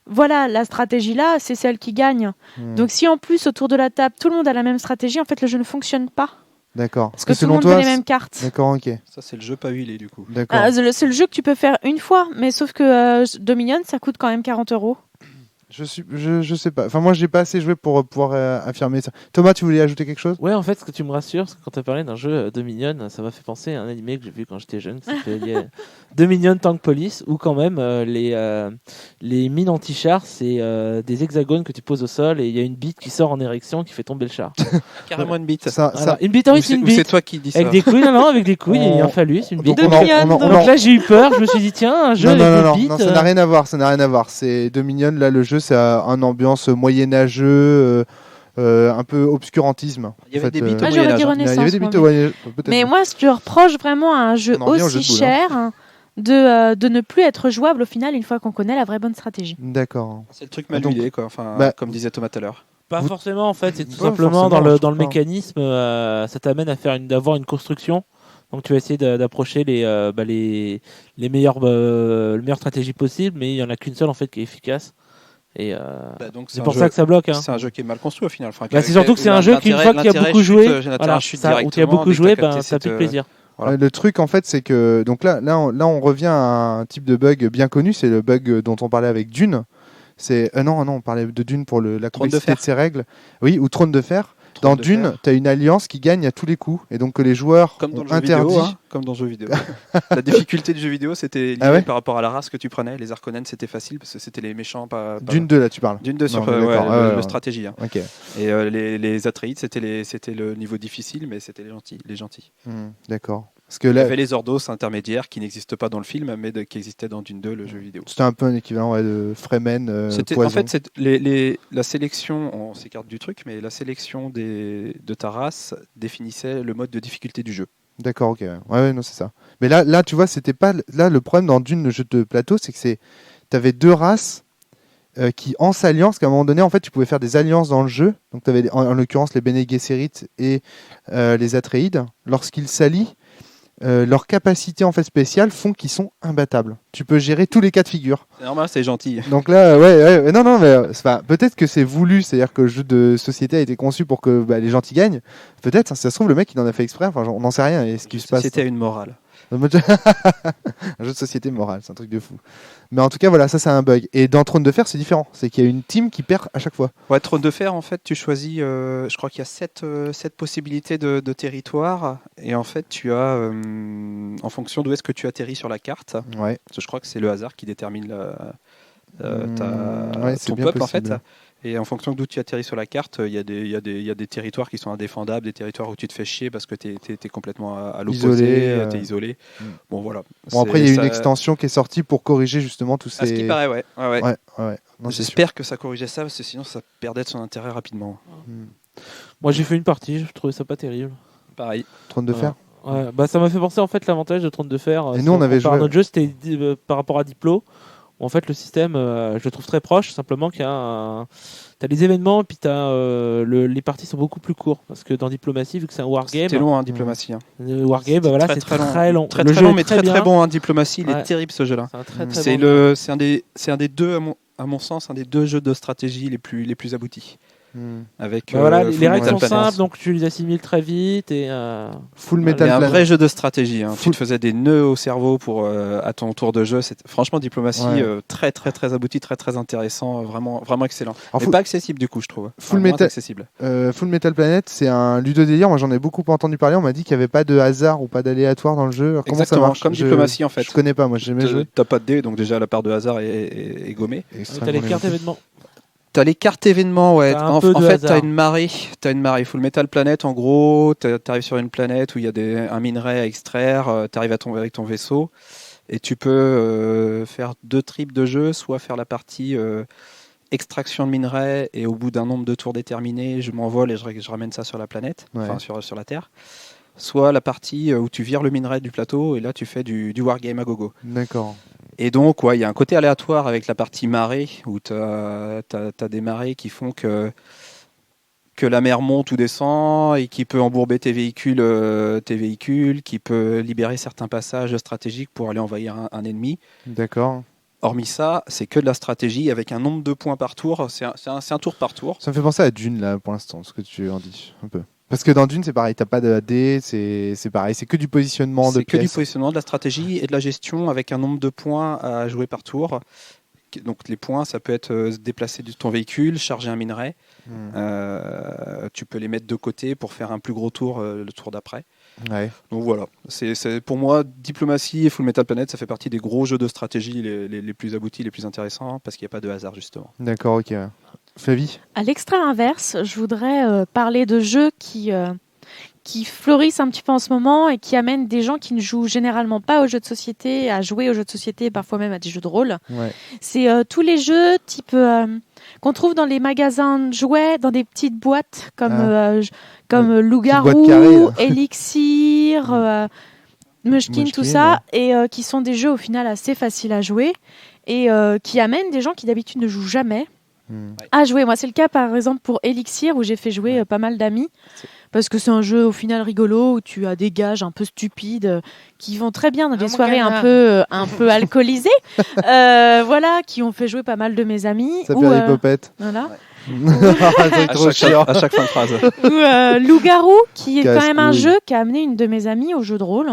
voilà, la stratégie là, c'est celle qui gagne. Donc si en plus, autour de la table, tout le monde a la même stratégie, en fait, le jeu ne fonctionne pas. D'accord. Parce que tout le selon monde toi, veut les mêmes cartes. D'accord, ok. Ça, c'est le jeu pas huilé, du coup. D'accord. C'est le jeu que tu peux faire une fois, mais sauf que Dominion, ça coûte quand même 40 €. Je sais pas. Enfin, moi, j'ai pas assez joué pour pouvoir affirmer ça. Thomas, tu voulais ajouter quelque chose? Ouais, en fait, ce que tu me rassures, c'est que quand tu as parlé d'un jeu Dominion, ça m'a fait penser à un animé que j'ai vu quand j'étais jeune qui s'appelait Dominion Tank Police, où quand même les mines anti-chars, c'est des hexagones que tu poses au sol et il y a une bite qui sort en érection qui fait tomber le char. Carrément une bite. Voilà. Une bite, oui, c'est une Ou c'est bite. toi qui dis ça. Avec des couilles, non, avec des couilles, il y a un phallus, une bite. Donc, Donc là, j'ai eu peur, je me suis dit, tiens, un jeu non, avec non, des non, bites. ça n'a rien à voir. Ça n'a rien à voir. C'est Dominion. Là, le jeu, c'est un ambiance moyenâgeux, un peu obscurantisme. Il y avait des bites Moi, au j'aurais dit Moyen-Âge, hein. Il y avait Renaissance. des bites moi, au Moyen-Âge, peut-être. mais moi, je reproche vraiment à un jeu On en revient au jeu aussi de boules, hein. cher de ne plus être jouable au final une fois qu'on connaît la vraie bonne stratégie. D'accord. C'est le truc mal Donc, huilé, quoi. Enfin, bah, comme disait Thomas tout à l'heure. Pas Vous- forcément, en fait, c'est tout Pas simplement forcément, je dans le trouve pas. mécanisme, ça t'amène à d'avoir une construction. Donc tu vas essayer d'approcher les meilleures stratégies possibles, mais il y en a qu'une seule en fait qui est efficace. Et Donc, c'est pour ça que ça bloque. Hein. C'est un jeu qui est mal construit au final. Enfin, Bah, c'est surtout que c'est un jeu qu'une fois qu'il y a beaucoup joué, voilà, chute ça, où il y a beaucoup joué, ben, ça plus de plaisir. Voilà. Le truc, en fait, c'est que donc là, on revient à un type de bug bien connu. C'est le bug dont on parlait avec Dune. C'est non, on parlait de Dune pour la Trône de complexité fer. de ses règles. Oui, ou Trône de fer. Dans Dune, tu as une alliance qui gagne à tous les coups, et donc que les joueurs Comme dans ont le jeu interdit. vidéo, hein, comme dans le jeu vidéo. La difficulté du jeu vidéo, c'était lié Ah ouais par rapport à la race que tu prenais. Les Harkonnen, c'était facile parce que c'était les méchants. Dune 2, là, tu parles. Dune 2 sur Non, mais d'accord, le stratégie. Hein. Ok. Et les Atreides, c'était le niveau difficile, mais c'était les gentils. D'accord. Parce que Il y là, avait les Ordos intermédiaires qui n'existent pas dans le film, mais qui existaient dans Dune 2, le jeu vidéo. c'était un peu un équivalent de Fremen. Poison. En fait, la sélection, on s'écarte du truc, mais la sélection de ta race définissait le mode de difficulté du jeu. D'accord, ok. Ouais, non, c'est ça. Mais là, tu vois, c'était pas. Là, le problème dans Dune, le jeu de plateau, c'est que t'avais deux races qui, en s'alliance, qu'à un moment donné, en fait, tu pouvais faire des alliances dans le jeu. Donc, t'avais en l'occurrence les Bene Gesserit et les Atreides. Lorsqu'ils s'allient, leurs capacités en fait spéciales font qu'ils sont imbattables. Tu peux gérer tous les cas de figure. C'est normal, c'est gentil. Donc là, ouais, non, mais peut-être que c'est voulu, c'est-à-dire que le jeu de société a été conçu pour que les gentils gagnent. Peut-être, ça se trouve, le mec il en a fait exprès. Enfin, on n'en sait rien. Et ce qui se passe. C'était une morale. Un jeu de société morale, c'est un truc de fou. Mais en tout cas, voilà, ça c'est un bug. Et dans Trône de Fer, c'est différent. C'est qu'il y a une team qui perd à chaque fois. Ouais, Trône de Fer, en fait, tu choisis, je crois qu'il y a 7 possibilités de territoire. Et en fait, tu as, en fonction d'où est-ce que tu atterris sur la carte, Ouais. parce que je crois que c'est le hasard qui détermine Ouais, c'est ton bien peuple, en possible. fait. Et en fonction d'où tu atterris sur la carte, il y a des territoires qui sont indéfendables, des territoires où tu te fais chier parce que tu es complètement à l'opposé, tu es isolé. Bon, voilà. Bon, après, il y a eu une ça- extension qui est sortie pour corriger justement tous À ce qui ces. paraît, ouais. Ouais. Non, c'est sûr. J'espère que ça corrigeait ça, parce que sinon ça perdait de son intérêt rapidement. Moi, j'ai fait une partie, je trouvais ça pas terrible. Pareil. Trône de Fer. Ouais, bah, ça m'a fait penser en fait l'avantage de Trône de Fer. Et si nous, on avait compare à joué- notre jeu, c'était par rapport à Diplo. Où, en fait, le système, je le trouve très proche, simplement qu'il y a t'as les événements, puis les parties sont beaucoup plus courts. Parce que dans Diplomatie, vu que c'est un wargame, C'était long, hein, Diplomatie. Hein. le wargame, bah, voilà, c'est très long. Très Le très jeu long, est mais très bien. très bon. Hein, Diplomatie, il Ouais. est terrible ce jeu-là. C'est un très, très C'est bon. un des deux, à mon sens, un des deux jeux de stratégie les plus aboutis. Avec Bah, voilà, Full les règles Metal sont Planet. simples, donc tu les assimiles très vite. Et, Full Il y Metal a un Planet. vrai jeu de stratégie. Hein. Full- Tu te faisais des nœuds au cerveau à ton tour de jeu. Franchement, Diplomatie, Ouais. très très très abouti, très très intéressant, vraiment vraiment excellent. Alors, Mais pas accessible du coup, je trouve. Full Moins Metal- accessible. Full Metal Planet, c'est un ludodélire. Moi, j'en ai beaucoup entendu parler. On m'a dit qu'il n'y avait pas de hasard ou pas d'aléatoire dans le jeu. Alors, comment ça Exactement, marche comme Diplomatie en fait. Je connais pas. Moi, j'ai jamais joué. T'as pas de dés, donc déjà la part de hasard est gommée. t'as les cartes événements. T'as les cartes événements, ouais. T'as un En peu de fait, hasard. t'as une marée. Full Metal Planet, en gros. T'arrives sur une planète où il y a un minerai à extraire. T'arrives avec ton vaisseau. Et tu peux faire 2 trips de jeu, soit faire la partie extraction de minerai, et au bout d'un nombre de tours déterminé, je m'envole et je ramène ça sur la planète, Ouais. enfin sur la Terre. Soit la partie où tu vires le minerai du plateau, et là tu fais du wargame à gogo. D'accord. Et donc, ouais, il y a un côté aléatoire avec la partie marée, où tu as des marées qui font que la mer monte ou descend, et qui peut embourber tes véhicules, qui peut libérer certains passages stratégiques pour aller envahir un ennemi. D'accord. Hormis ça, c'est que de la stratégie avec un nombre de points par tour. C'est un tour par tour. Ça me fait penser à Dune, là, pour l'instant, ce que tu en dis, un peu. Parce que dans Dune, c'est pareil, t'as pas de dés, c'est pareil, c'est que du positionnement de C'est que du pièces. positionnement, de la stratégie et de la gestion avec un nombre de points à jouer par tour. Donc les points, ça peut être se déplacer de ton véhicule, charger un minerai. Tu peux les mettre de côté pour faire un plus gros tour le tour d'après. Ouais. Donc voilà, c'est pour moi, Diplomatie et Full Metal Planet, ça fait partie des gros jeux de stratégie les plus aboutis, les plus intéressants, parce qu'il n'y a pas de hasard justement. D'accord, ok. Ouais. Flavie ? À l'extrême inverse, je voudrais parler de jeux qui fleurissent un petit peu en ce moment et qui amènent des gens qui ne jouent généralement pas aux jeux de société à jouer aux jeux de société et parfois même à des jeux de rôle. Ouais. C'est tous les jeux type qu'on trouve dans les magasins de jouets, dans des petites boîtes comme Loup-garou, boîtes carrées, là. Elixir, Munchkin, tout Munchkin, ça, et qui sont des jeux au final assez faciles à jouer et qui amènent des gens qui d'habitude ne jouent jamais à jouer. Moi, c'est le cas par exemple pour Elixir où j'ai fait jouer pas mal d'amis parce que c'est un jeu au final rigolo où tu as des gages un peu stupides qui vont très bien dans des soirées un peu alcoolisées, voilà, qui ont fait jouer pas mal de mes amis. Ça perd les popettes. Voilà. À chaque fin de phrase. Ou Loup-garou, qui est quand même un Casse-couille. jeu qui a amené une de mes amies au jeu de rôle.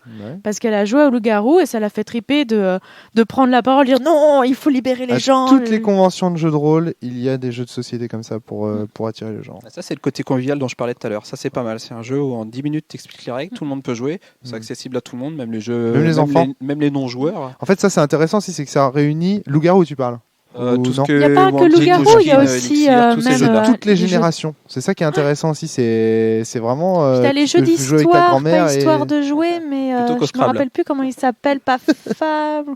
Ouais. Parce qu'elle a joué au Loup-garou et ça l'a fait triper de prendre la parole, dire non, il faut libérer les À gens. toutes les conventions de jeux de rôle, il y a des jeux de société comme ça pour attirer les gens. Ça, c'est le côté convivial dont je parlais tout à l'heure. Ça, c'est pas mal. C'est un jeu où en 10 minutes, tu expliques les règles, tout le monde peut jouer. C'est accessible à tout le monde, même les jeux, Même les enfants. même les non-joueurs. En fait, ça c'est intéressant aussi, c'est que ça réunit loup-garou, tu parles. Ou Tout ce non. que Il y a pas que Wargame, Loup-garou, il y a Munchkin, aussi, Elixir, tous ces même, jeux-là. Toutes les les jeux- générations. C'est ça qui est intéressant aussi. C'est vraiment. Puis t'as les tu jeux peux jouer avec ta d'histoire, grand-mère pas et- histoire de jouer, mais Plutôt qu'au je me Scrabble. rappelle plus comment il s'appelle, pas Fable.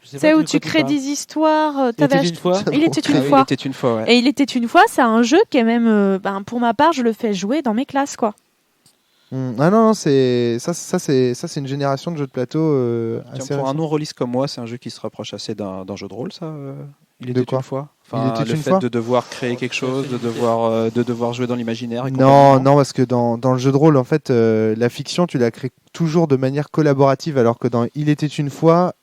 Je sais C'est pas où de tu quoi crées parles. des histoires. Il t'avais était une fois. Il était Ah une oui, fois. il était une fois, ouais. Et il était une fois, c'est un jeu qui est même, pour ma part, je le fais jouer dans mes classes, quoi. Ah non, c'est c'est une génération de jeux de plateau Tiens, assez pour un récente. non-rôliste comme moi, c'est un jeu qui se rapproche assez d'un jeu de rôle, ça. Il De était quoi une fois. Il était le une fait fois de devoir créer quelque chose, de devoir jouer dans l'imaginaire. et Non, complètement. non, parce que dans le jeu de rôle, en fait, la fiction, tu la crées toujours de manière collaborative, alors que dans Il était une fois,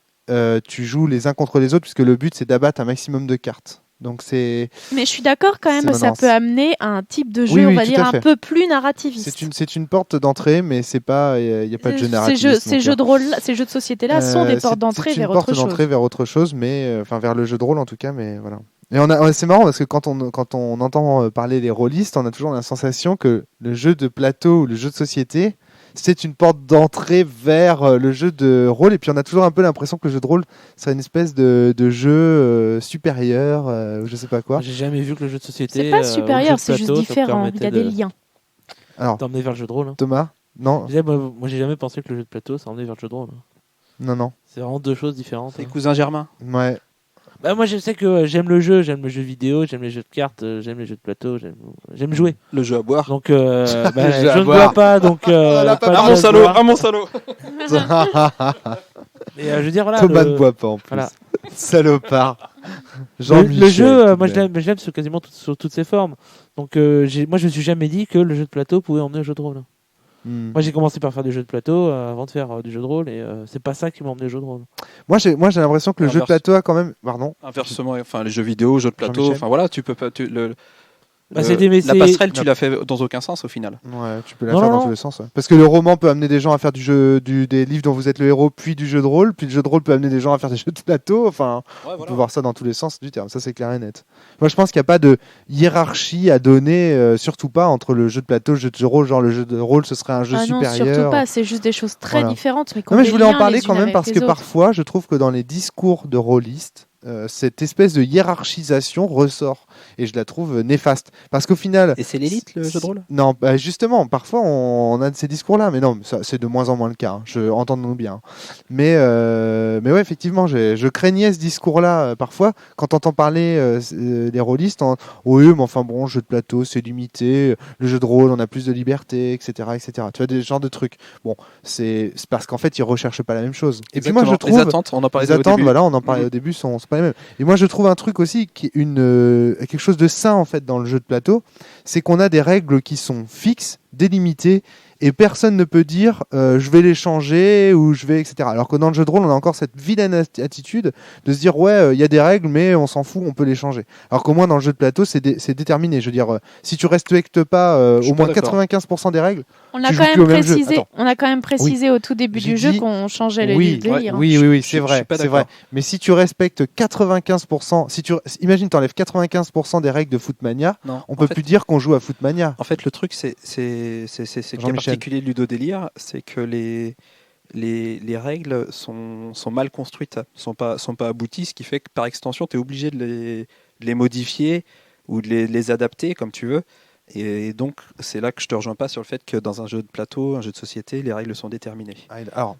tu joues les uns contre les autres, puisque le but c'est d'abattre un maximum de cartes. Donc c'est Mais je suis d'accord quand même, C'est ça maintenant- peut amener à un type de jeu, Oui, oui, on va tout dire, à un fait. peu plus narrativiste. c'est une porte d'entrée, mais c'est pas il y a pas de jeu narratif. Ces jeux de rôle, ces jeux de société-là sont des portes d'entrée vers C'est une autre porte chose. d'entrée vers autre chose, mais enfin vers le jeu de rôle en tout cas, mais voilà. Et c'est marrant parce que quand on entend parler des rôlistes, on a toujours la sensation que le jeu de plateau ou le jeu de société, c'est une porte d'entrée vers le jeu de rôle. Et puis on a toujours un peu l'impression que le jeu de rôle serait une espèce de jeu supérieur, ou je sais pas quoi. Moi, j'ai jamais vu que le jeu de société. C'est pas au jeu supérieur, de c'est juste plateau, ça différent. Il y permettait a des de liens. Alors t'emmener vers le jeu de rôle. Hein. Thomas, non, Je disais, moi, j'ai jamais pensé que le jeu de plateau, ça emmenait vers le jeu de rôle. non, C'est vraiment deux choses différentes. Les hein. cousins Germain. ouais. Bah, moi, je sais que j'aime le jeu vidéo, j'aime les jeux de cartes, j'aime les jeux de plateau, j'aime jouer. Le jeu à boire. Donc, jeu je à ne boire. bois pas, donc. l'a pas pas de Ah, Ah mon jeu à mon salaud, boire. ah mon salaud. Et je veux dire, voilà. Thomas le- ne boit pas en plus. Voilà. Salopard. Le Jean-Michel, jeu, tout moi de je même. l'aime sous quasiment sur toutes ses formes. Donc moi je me suis jamais dit que le jeu de plateau pouvait emmener au jeu de rôle. Moi j'ai commencé par faire des jeux de plateau avant de faire du jeu de rôle et c'est pas ça qui m'a emmené au jeu de rôle. Moi j'ai l'impression que le jeu de Inverse. plateau a quand même. Pardon. Inversement, enfin les jeux vidéo, jeux de plateau, Jean-Michel. enfin voilà, tu peux pas. Bah, c'était- mais la c'est- passerelle, tu l'as fait dans aucun sens au final. Ouais, tu peux la Non, faire non, dans non. tous les sens. Ouais. Parce que le roman peut amener des gens à faire des livres dont vous êtes le héros, puis du jeu de rôle, puis le jeu de rôle peut amener des gens à faire des jeux de plateau. Enfin, on peut voir ça dans tous les sens du terme. Ça, c'est clair et net. Moi, je pense qu'il n'y a pas de hiérarchie à donner, surtout pas entre le jeu de plateau, le jeu de rôle. Genre, le jeu de rôle, ce serait un jeu Ah non, supérieur. surtout pas, c'est juste des choses très Voilà. différentes. Mais, qui Non, ont mais des je voulais en liens parler les quand unes même avec parce les que autres. parfois, je trouve que dans les discours de rôlistes, cette espèce de hiérarchisation ressort. Et je la trouve néfaste. Parce qu'au final... Et c'est l'élite, le jeu de rôle ? Non, bah justement, parfois on a ces discours-là, mais non, ça, c'est de moins en moins le cas, hein. Entendons-nous bien. Mais ouais, effectivement, je craignais ce discours-là parfois, quand t'entends parler les rôlistes, oui, mais enfin bon, jeu de plateau, c'est limité, le jeu de rôle, on a plus de liberté, etc., etc. Tu vois, des genres de trucs. Bon, c'est parce qu'en fait, ils recherchent pas la même chose. Et puis moi, je trouve... Les attentes, on en parlait Les au attentes, début. voilà, on en parlait au début, sont pas les mêmes. Et moi, je trouve un truc aussi qui est quelque chose de sain en fait dans le jeu de plateau, c'est qu'on a des règles qui sont fixes, délimitées, et personne ne peut dire je vais les changer ou je vais etc. Alors que dans le jeu de rôle, on a encore cette vilaine attitude de se dire ouais, il y a des règles, mais on s'en fout, on peut les changer. Alors qu'au moins dans le jeu de plateau, c'est déterminé. Je veux dire, si tu respectes pas au moins 95% des règles, On a tu quand joues même plus au même jeu. précisé, Attends. on a quand même précisé au tout début J'ai du jeu dit- qu'on changeait les oui, délires. oui, Je c'est vrai, suis pas c'est d'accord. vrai. Mais si tu respectes 95%, imagine, t'enlèves 95% des règles de Footmania, Non, on en peut fait- plus dire qu'on joue à Footmania. En fait, le truc, c'est le cas Jean-Michel. particulier de Ludodélire, c'est que les règles sont mal construites, sont pas abouties, ce qui fait que par extension, tu es obligé de les modifier ou de les adapter comme tu veux. Et donc, c'est là que je te rejoins pas sur le fait que dans un jeu de plateau, un jeu de société, les règles sont déterminées.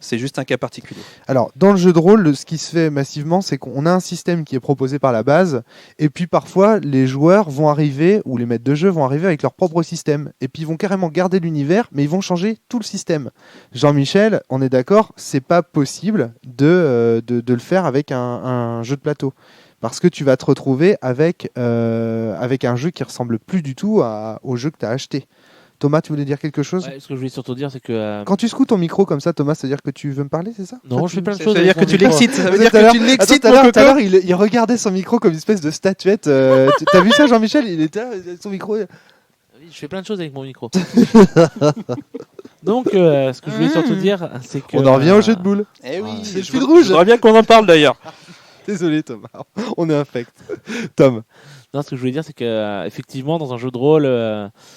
C'est juste un cas particulier. Alors, dans le jeu de rôle, ce qui se fait massivement, c'est qu'on a un système qui est proposé par la base, et puis parfois, les joueurs vont arriver, ou les maîtres de jeu vont arriver avec leur propre système, et puis ils vont carrément garder l'univers, mais ils vont changer tout le système. Jean-Michel, on est d'accord, c'est pas possible de le faire avec un jeu de plateau. Parce que tu vas te retrouver avec un jeu qui ressemble plus du tout au jeu que tu as acheté. Thomas, tu voulais dire quelque chose ? Ouais, ce que je voulais surtout dire, c'est que. Quand tu secoues ton micro comme ça, Thomas, ça veut dire que tu veux me parler, c'est ça ? Non, Enfin, je fais plein de Ça choses. veut dire avec que mon tu micro. l'excites, ça veut Tout dire à que l'heure- tu l'excites, Attends, mon tout à l'heure, coco. il regardait son micro comme une espèce de statuette. T'as vu ça, Jean-Michel ? Il était là, son micro. Oui, je fais plein de choses avec mon micro. Donc, ce que je voulais surtout dire, c'est que. On en revient au jeu de boules. Eh oui, c'est le je fil voudrais- rouge. Je voudrais bien qu'on en parle d'ailleurs. Désolé, Thomas. On est infect. Tom. Non, ce que je voulais dire, c'est que effectivement, dans un jeu de rôle,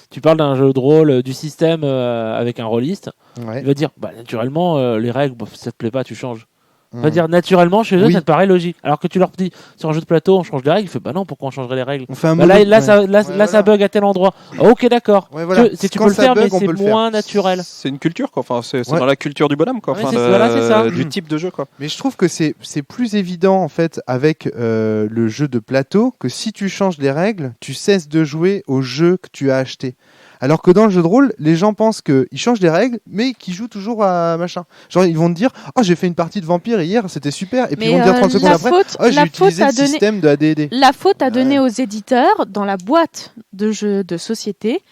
tu parles d'un jeu de rôle, du système avec un rôliste. Ouais. Il va dire, bah, naturellement, les règles, bof, ça te plaît pas, tu changes. On va Mmh. dire, naturellement, chez eux, Oui. ça te paraît logique. Alors que tu leur dis, sur un jeu de plateau, on change les règles, il fait, bah non, pourquoi on changerait les règles On fait un Bah, là, mono- là, ouais. ça, là, Ouais, là, ça voilà. bug à tel endroit. Ah, ok, d'accord. Ouais, voilà. Tu Quand peux le ça faire, bug, mais on c'est peut le faire. moins naturel. C'est une culture, quoi. Enfin, c'est Ouais. dans la culture du bonhomme, quoi. Ouais, Enfin, c'est- voilà, c'est ça. du type de jeu, quoi. Mais je trouve que c'est plus évident en fait avec le jeu de plateau que si tu changes les règles, tu cesses de jouer au jeu que tu as acheté. Alors que dans le jeu de rôle, les gens pensent qu'ils changent les règles, mais qu'ils jouent toujours à machin. Genre ils vont te dire « Oh, j'ai fait une partie de vampire hier, c'était super », et puis ils vont te dire 30 secondes après « Oh, j'ai utilisé le système de AD&D ». La faute à donner Ouais. aux éditeurs dans la boîte de jeux de société.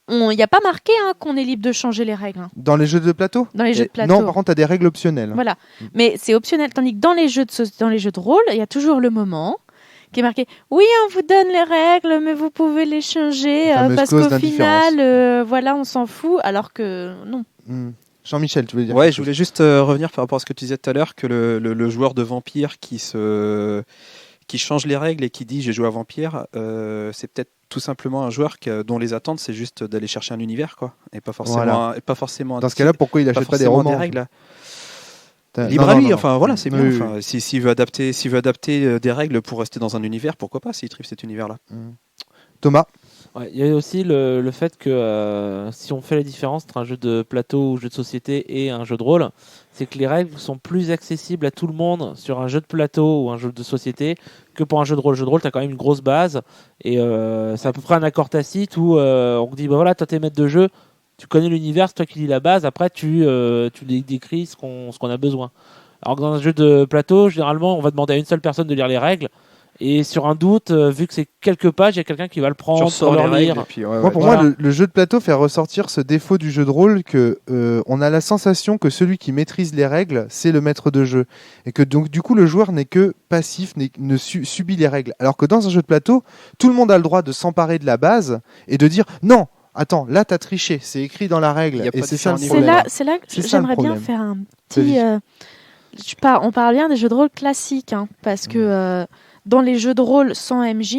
Il n'y a pas marqué qu'on est libre de changer les règles hein, Dans les jeux de plateau dans les jeux de Et- plateau. Non, par contre, tu as des règles optionnelles. Voilà. Mais c'est optionnel. Tandis que dans les jeux de rôle, il y a toujours le moment qui est marqué oui, on vous donne les règles, mais vous pouvez les changer La fameuse parce clause qu'au d'indifférence. final, voilà, on s'en fout. Alors que non. Hmm. Jean-Michel, tu veux dire Ouais, quelque je voulais juste revenir par rapport à ce que tu disais tout à l'heure, que le joueur de vampire qui change les règles et qui dit j'ai joué à vampire, c'est peut-être tout simplement un joueur dont les attentes c'est juste d'aller chercher un univers, quoi, et pas forcément, Voilà. et pas forcément. Dans ce cas-là, pourquoi il pas achète pas des forcément romans règles. T'as- Libre non, à non, lui, non. enfin voilà, c'est bien. Oui, oui, Enfin, s'il veut adapter des règles pour rester dans un univers, pourquoi pas s'il tripe cet univers-là. Thomas. Ouais, il y a aussi le fait que si on fait la différence entre un jeu de plateau ou jeu de société et un jeu de rôle, c'est que les règles sont plus accessibles à tout le monde sur un jeu de plateau ou un jeu de société que pour un jeu de rôle. Le jeu de rôle, tu as quand même une grosse base et c'est à peu près un accord tacite où on te dit bah voilà, toi t'es maître de jeu, tu connais l'univers, c'est toi qui lis la base, après tu décris ce qu'on a besoin. Alors que dans un jeu de plateau, généralement, on va demander à une seule personne de lire les règles. Et sur un doute, vu que c'est quelques pages, il y a quelqu'un qui va le Tu prendre pour ressors leur les lire. règles et puis ouais, Moi, pour voilà. moi, le jeu de plateau fait ressortir ce défaut du jeu de rôle que on a la sensation que celui qui maîtrise les règles, c'est le maître de jeu. Et que donc, du coup, le joueur n'est que passif, ne subit les règles. Alors que dans un jeu de plateau, tout le monde a le droit de s'emparer de la base et de dire non, attends, là, t'as triché, c'est écrit dans la règle. Il y a Et pas c'est ça le différents C'est problème. là, c'est là que C'est ça, le j'aimerais bien problème. faire un Vas-y. petit. On parle bien des jeux de rôle classiques, hein, parce que dans les jeux de rôle sans MJ,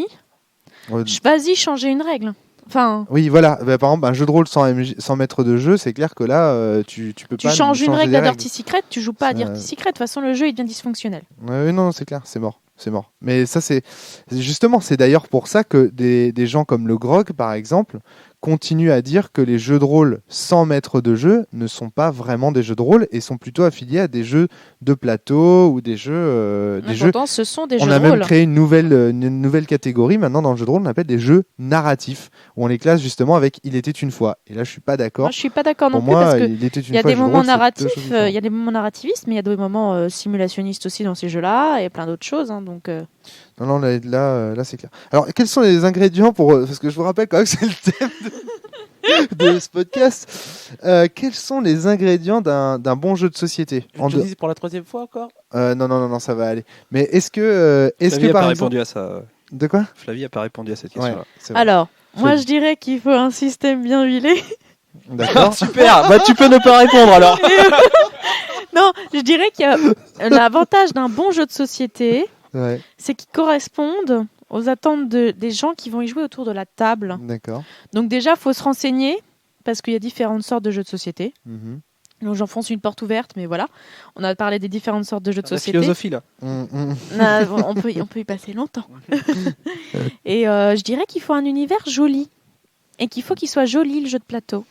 Ouais, vas-y changer une règle. Enfin, Oui, voilà. Bah, par exemple, un jeu de rôle sans maître de jeu, c'est clair que là, tu peux tu pas changes une changer règle des à règles. Dirty Secret, tu joues pas à Ça- Dirty Secret. De toute façon, le jeu il devient dysfonctionnel. Ouais, non, c'est clair, c'est mort. C'est mort. Mais ça, justement, c'est d'ailleurs pour ça que des gens comme le GROG, par exemple, continuent à dire que les jeux de rôle sans maître de jeu ne sont pas vraiment des jeux de rôle et sont plutôt affiliés à des jeux de plateau ou des jeux. Mais pourtant, ce sont des On jeux a de même rôle. créé une nouvelle catégorie maintenant dans le jeu de rôle, on appelle des jeux narratifs, où on les classe justement avec Il était une fois. Et là, je suis pas d'accord. Moi, je suis pas d'accord non Pour plus moi, parce que Il était une il y a fois, des jeu de moments rôle, c'est deux narratifs, choses il différentes. y a des moments narrativistes, mais il y a des moments simulationnistes aussi dans ces jeux-là et plein d'autres choses. Hein, donc, Non, là, c'est clair. Alors, quels sont les ingrédients pour... Parce que je vous rappelle quand même que c'est le thème de ce podcast. Quels sont les ingrédients d'un bon jeu de société Je te le dis pour la 3e fois encore. Non, ça va aller. Mais est-ce que Flavie n'a par pas exemple... répondu à ça. De quoi? Flavie n'a pas répondu à cette Ouais, question-là. c'est vrai. alors, moi, Flavie. je dirais qu'il faut un système bien huilé. D'accord. Super, bah tu peux ne pas répondre alors. Non, je dirais qu'il y a l'avantage d'un bon jeu de société, Ouais, c'est qu'il corresponde aux attentes des gens qui vont y jouer autour de la table. d'accord. Donc déjà, il faut se renseigner parce qu'il y a différentes sortes de jeux de société. Mhm. Donc j'enfonce une porte ouverte, mais voilà. On a parlé des différentes sortes de jeux de La société. philosophie là. On peut y passer longtemps. Et je dirais qu'il faut un univers joli. Et qu'il faut qu'il soit joli, le jeu de plateau.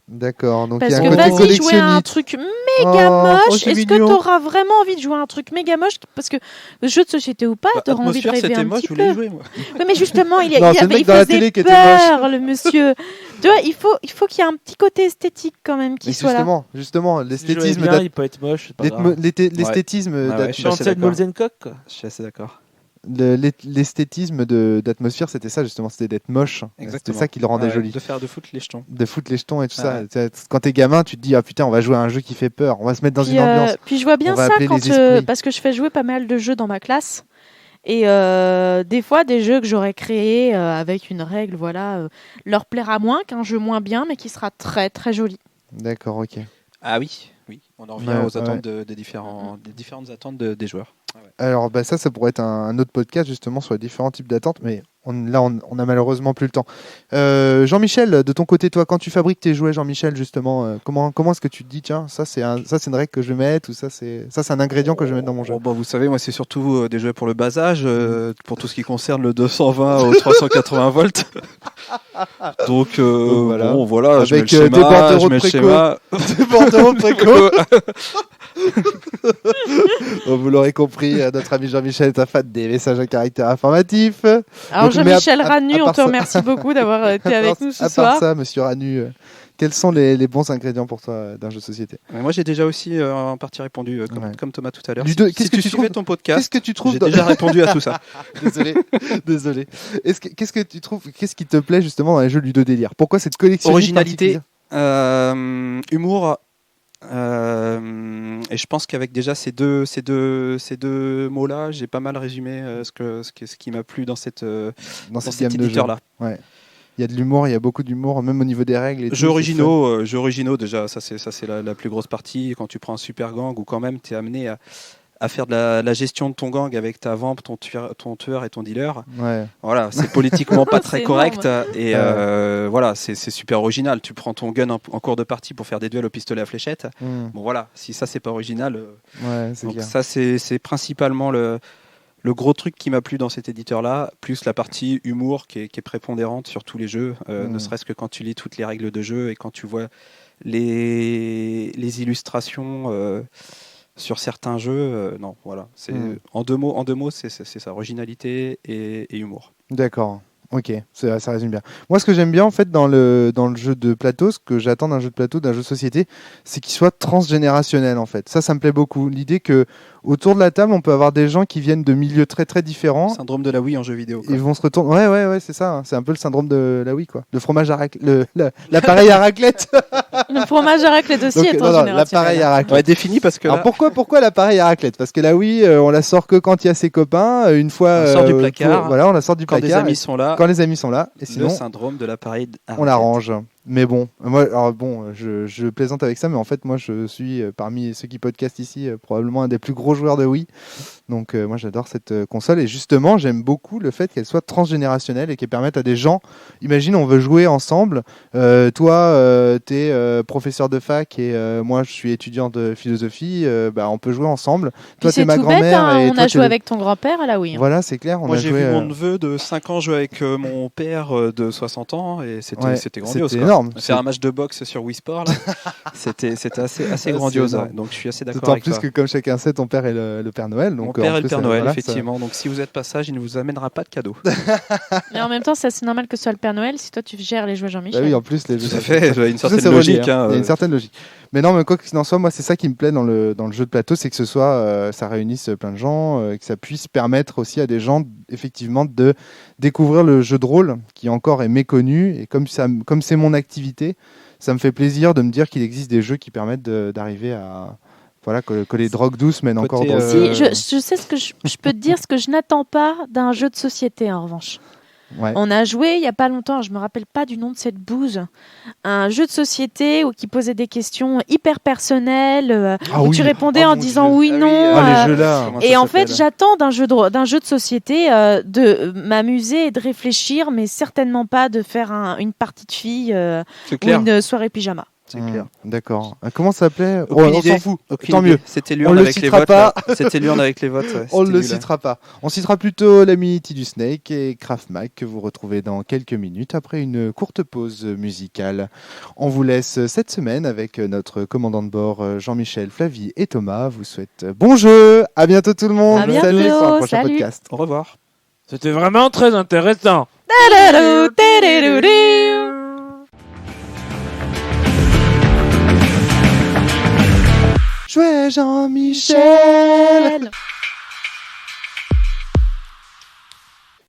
D'accord. Donc il y Parce a que un côté vas-y jouer à un collectionniste. truc méga Oh, moche. c'est Est-ce que mignon. tu auras vraiment envie de jouer à un truc méga moche? Parce que le jeu de société ou pas, tu auras envie de Atmosphère, rêver c'était un moche, petit je voulais y peu. jouer moi. Oui, mais justement, il Non, c'est le mec il dans la faisait télé qui était peur, le monsieur. Tu vois, il faut qu'il y ait un petit côté esthétique quand même qui Mais soit là. justement, Si l'esthétisme je jouais bien, il peut être moche. c'est pas grave. l'esthétisme Ouais, d'at- je suis assez Chancel d'accord. Molzenkock, quoi. Je suis assez d'accord. l'esthétisme d'atmosphère, c'était ça justement, c'était d'être moche. C'était Exactement. ça qui le rendait Ouais, joli. de foutre les jetons. De foutre les jetons et tout Ouais. ça. Quand t'es gamin, tu te dis ah putain, on va jouer à un jeu qui fait peur, on va se mettre dans Puis, une ambiance. puis je vois bien On va ça appeler quand les esprits. parce que je fais jouer pas mal de jeux dans ma classe. Et des fois, des jeux que j'aurais créés avec une règle, voilà, leur plaira moins qu'un jeu moins bien, mais qui sera très très joli. D'accord, ok. Ah oui, oui. On en revient Ouais, aux attentes des différentes attentes des joueurs. Alors bah ça pourrait être un autre podcast justement sur les différents types d'attentes, mais on a malheureusement plus le temps. Jean-Michel, de ton côté, toi, quand tu fabriques tes jouets, Jean-Michel, justement, comment est-ce que tu te dis, tiens, ça c'est une règle que je vais mettre, ou ça c'est un ingrédient que je vais mettre dans mon jeu. Bon, bah, vous savez, moi c'est surtout des jouets pour le bas âge, pour tout ce qui concerne le 220 au 380 volts. Donc voilà. bon, voilà, je mets le Avec des schéma, bordereaux je de mets le préco. schéma. Des bordereaux de préco. Bon, vous l'aurez compris, notre ami Jean-Michel est un fan des messages à caractère informatif. Alors Donc, mais Jean-Michel à Ranu, on part te ça- remercie beaucoup d'avoir été avec nous ce à soir. part ça, monsieur Ranu, quels sont les bons ingrédients pour toi d'un jeu de société? Mais moi j'ai déjà aussi en partie répondu, Ouais. comme Thomas tout à l'heure. Ludo, Si qu'est-ce que tu tu suivais trouves- ton podcast, Qu'est-ce que tu trouves j'ai déjà répondu à tout ça. Désolé. Qu'est-ce que tu trouves, qu'est-ce qui te plaît justement dans les jeux Ludo Délire? Pourquoi cette collection Originalité, humour, et je pense qu'avec déjà ces deux mots-là, j'ai pas mal résumé ce qui m'a plu dans dans cette cet gamme de jeux? éditeur-là. Il y a de l'humour, il y a beaucoup d'humour, même au niveau des règles. Et tout, Jeux c'est originaux déjà, ça c'est la plus grosse partie. Quand tu prends un super gang où quand même tu es amené à faire de la gestion de ton gang avec ta vamp, ton tueur et ton dealer. fun. Ouais. Voilà, c'est politiquement pas très C'est correct et Ouais. voilà, c'est super original. Tu prends ton gun en cours de partie pour faire des duels au pistolet à fléchette. Hmm. Bon voilà, si ça c'est pas original. Ouais, c'est Donc clair. ça c'est principalement le gros truc qui m'a plu dans cet éditeur-là, plus la partie humour qui est prépondérante sur tous les jeux, ne serait-ce que quand tu lis toutes les règles de jeu et quand tu vois les illustrations sur certains jeux. Non, voilà. En deux mots, c'est ça, originalité et humour. D'accord. Ok, ça résume bien. Moi, ce que j'aime bien en fait dans le jeu de plateau, ce que j'attends d'un jeu de plateau, d'un jeu de société, c'est qu'il soit transgénérationnel en fait. Ça me plaît beaucoup. L'idée que autour de la table, on peut avoir des gens qui viennent de milieux très très différents. Syndrome de la Wii en jeu vidéo. quoi. Ils vont se retourner. Ouais, c'est ça. C'est un peu le syndrome de la Wii, quoi. Le fromage à raclette. L'appareil à raclette. Le fromage à raclette aussi Donc, est non, transgénérationnel. l'appareil à raclette. Ouais, défini parce que Alors là, pourquoi l'appareil à raclette? Parce que la Wii, on la sort que quand il y a ses copains, une fois. On sort du placard. Voilà, on la sort du quand placard. des amis sont là, Quand les amis sont là, et le sinon syndrome de l'appareil à on la raclette. range. Mais bon, moi, alors bon, je plaisante avec ça, mais en fait, moi, je suis parmi ceux qui podcastent ici probablement un des plus gros joueurs de Wii. Donc, moi, j'adore cette console et justement, j'aime beaucoup le fait qu'elle soit transgénérationnelle et qu'elle permette à des gens. Imagine, on veut jouer ensemble. Toi, t'es professeur de fac et moi, je suis étudiant de philosophie. Bah, on peut jouer ensemble. Puis Toi, c'est t'es ma tout bête, grand-mère hein, et on toi, a t'es joué le- avec ton grand-père à la Wii. Hein. Voilà, c'est clair. On Moi, a j'ai joué. vu mon neveu de 5 ans jouer avec mon père de 60 ans et Ouais, c'était grandiose. c'était quoi. énorme. Faire un match de boxe sur Wii Sport, là, c'était assez Ouais, grandiose. c'est Ouais. énorme. Donc je suis assez d'accord D'autant avec plus toi. que comme chacun sait, ton père est le Père Noël. Donc Mon père en est le plus, Père Noël, voilà, ça- effectivement. Donc si vous êtes pas sage, il ne vous amènera pas de cadeaux. Mais en même temps, c'est assez normal que ce soit le Père Noël si toi tu gères les jouets Bah Jean-Michel. oui, en plus, les Tout à fait, il y a une Tout ça, certaine c'est relié, logique. hein. hein. Il y a une certaine logique. Mais non, mais quoi qu'il en soit, moi, c'est ça qui me plaît dans le jeu de plateau, c'est que ce soit, ça réunisse plein de gens, que ça puisse permettre aussi à des gens, effectivement, de découvrir le jeu de rôle, qui encore est méconnu. Et comme c'est mon activité, ça me fait plaisir de me dire qu'il existe des jeux qui permettent d'arriver à. Voilà, que les drogues douces mènent encore Côté, drogue. Si, je sais ce que je peux te dire, ce que je n'attends pas d'un jeu de société en revanche. Ouais. On a joué il y a pas longtemps, je me rappelle pas du nom de cette bouse, un jeu de société qui posait des questions hyper personnelles, Ah où oui. tu répondais Oh en mon disant Dieu. oui, Ah oui, non. Ah, les jeux là. Comment ça Et en fait, s'appelle j'attends d'un jeu de société de m'amuser et de réfléchir, mais certainement pas de faire une partie de filles C'est ou clair. une soirée pyjama. C'est clair. D'accord. Comment ça s'appelait Aucune On idée. s'en fout. Aucune Tant idée. mieux. C'était On l'urne le avec les citera votes. pas. là. C'était l'urne avec les votes. ouais. On ne C'était le nul, hein. citera pas. On citera plutôt l'Amenity du Snake et Craft Mac que vous retrouvez dans quelques minutes après une courte pause musicale. On vous laisse cette semaine avec notre commandant de bord Jean-Michel, Flavie et Thomas. Vous souhaite bon jeu. À bientôt tout le monde. À bientôt. Salut pour un prochain Salut. podcast. Au revoir. C'était vraiment très intéressant. Jouez Jean-Michel. Michel.